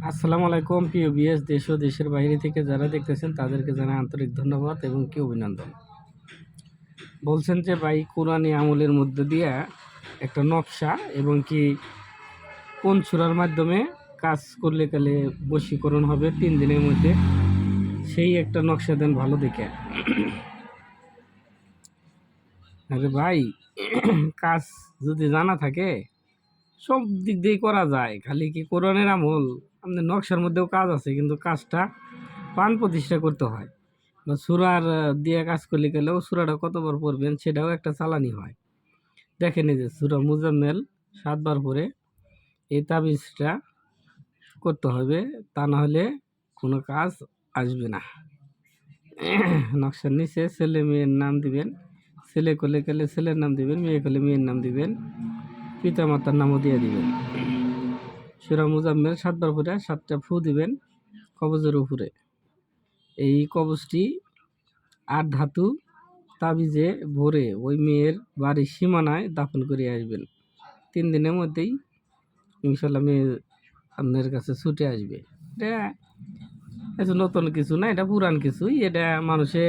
আসসালামু আলাইকুম প্রিয় বিএস দেশ ও দেশের বাইরে থেকে যারা দেখতেছেন তাদেরকে জানাই আন্তরিক ধন্যবাদ এবং কি অভিনন্দন। বলছেন যে ভাই কোরআনী আমলের মধ্যে দিয়া একটা নকশা এবং কি কোন সূরার মাধ্যমে কাজ করলে কালে বশীকরণ হবে 3 দিনের মধ্যে, সেই একটা নকশা দেন ভালো দেখে। আরে ভাই কাজ যদি জানা থাকে সব দিক দিয়েই করা যায়, খালি কি কোরআনের আমল আমাদের নকশার মধ্যেও কাজ আছে, কিন্তু কাজটা প্রাণ প্রতিষ্ঠা করতে হয়। বা সূরার দিয়ে কাজ করলে গেলেও সূরাটা কতবার পড়বেন সেটাও একটা চালানি হয়। দেখেন এই যে সূরা মুজাম্মেল 7 বার পরে এই তাবিজটা করতে হবে, তা না হলে কোনো কাজ আসবে না। নকশার নিচে ছেলে মেয়ের নাম দিবেন, ছেলে করলে গেলে ছেলের নাম দিবেন, মেয়ে করলে মেয়ের নাম দিবেন, পিতা মাতার নামও দিয়ে দিবেন। সূরা মুজাম্মেল 7 বার পরে 7টা ফু দিবেন কবজের উপরে। এই কবজটি 8 ধাতু তাবিজে ভরে ওই মেয়ের বাড়ির সীমানায় দাফন করে আসবেন। 3 দিনের মধ্যেই ইনশাল্লাহ মেয়ে আপনার কাছে ছুটে আসবে। এটা নতুন কিছু না, এটা পুরান কিছুই। এটা মানুষে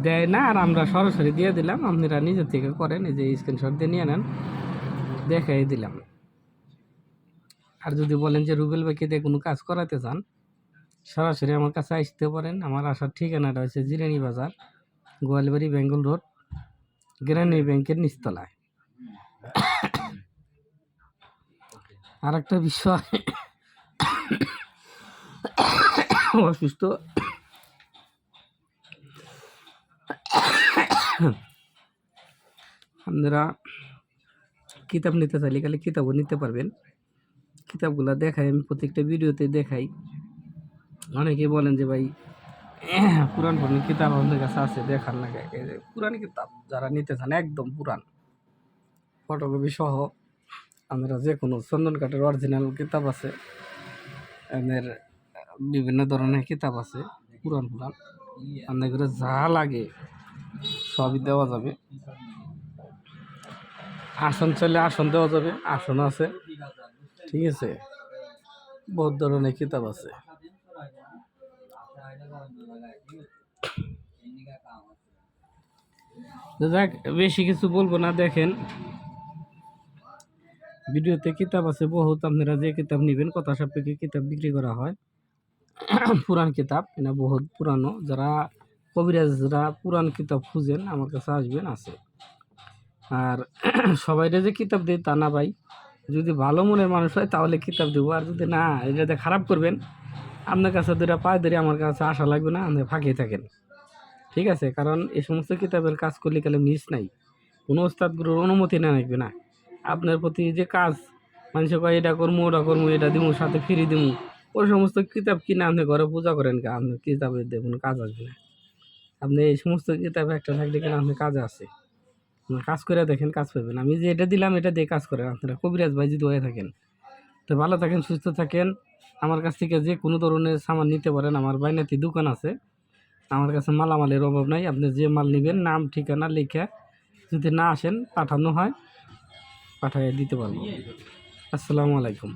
দেয় না, আর আমরা সরাসরি দিয়ে দিলাম। আপনারা নিজের থেকে করেন, এই যে স্ক্রিনশট দিয়ে নিয়ে নেন, দেখাই দিলাম। আর যদি বলেন যে রুবেল ভাইকে দিয়ে কোনো কাজ করাতে চান, সরাসরি আমার কাছে আসতে পারেন। আমার আসার ঠিকানাটা হচ্ছে জিরানি বাজার, গোয়ালবাড়ি, বেঙ্গল রোড, গ্রামীণ ব্যাংকের নিচতলায়। আর একটা বিষয়, অসুস্থ আপনারা কিতাব নিতে চাইলে খালি কিতাবও নিতে পারবেন। কিতাবগুলো দেখাই, আমি প্রত্যেকটা ভিডিওতে দেখাই। অনেকেই বলেন যে ভাই পুরান পুরান কিতাব আমাদের কাছে আছে, দেখার লাগে। পুরান কিতাব যারা নিতে চান একদম পুরান ফটোকপি সহ, আমরা যে কোনো চন্দন কাঠের অরিজিনাল কিতাব আছে, এদের বিভিন্ন ধরনের কিতাব আছে পুরান পুরান, আপনাদের যা লাগে সবই দেওয়া যাবে। আসন চাইলে আসন দেওয়া যাবে, আসন আছে, ঠিক আছে। বহুত ধরনের কিতাব আছে। যাক, বেশি কিছু বলবো না। দেখেন ভিডিওতে কিতাব আছে বহুত, আপনারা যে কিতাব নেবেন কথা সাপেক্ষে কিতাব বিক্রি করা হয়। পুরান কিতাব এটা বহুত পুরানো, যারা কবিরাজরা পুরান কিতাব খুঁজেন আমার কাছে আসবেন, আছে। আর সবাইরে যে কিতাব দিই তা না ভাই, যদি ভালো মনের মানুষ হয় তাহলে কিতাব দেবো, আর যদি না এটাতে খারাপ করবেন আপনার কাছে দুটা পায়ে ধরে আমার কাছে আসা লাগবে না, আপনি ফাঁকিয়ে থাকেন, ঠিক আছে। কারণ এই সমস্ত কিতাবের কাজ করলে গেলে মিস নাই, কোনো ওস্তাদগুলোর অনুমতি না লাগবে না। আপনার প্রতি যে কাজ মানুষে কয় এটা করবো ওটা করবো, এটা দিব সাথে ফিরি দিব, ওই সমস্ত কিতাব কিনে আপনি ঘরে পূজা করেন, কে আপনার কিতাবের দিয়ে কোনো কাজ আসবে না। আপনি এই সমস্ত কিতাব একটা থাকলে কেন আপনার কাজে আছে, কাজ করে দেখেন, কাজ পাবেন। আমি যে এটা দিলাম এটা দিয়ে কাজ করেন আপনারা, কবিরাজ ভাই যদি হয়ে থাকেন। তো ভালো থাকেন, সুস্থ থাকেন। আমার কাছ থেকে যে কোনো ধরনের সামান নিতে পারেন, আমার বাইনাতি দোকান আছে, আমার কাছে মালামালের অভাব নাই। আপনি যে মাল নেবেন নাম ঠিকানা লিখে যদি না আসেন পাঠানো হয়, পাঠিয়ে দিতে পারবো। আসসালামু আলাইকুম।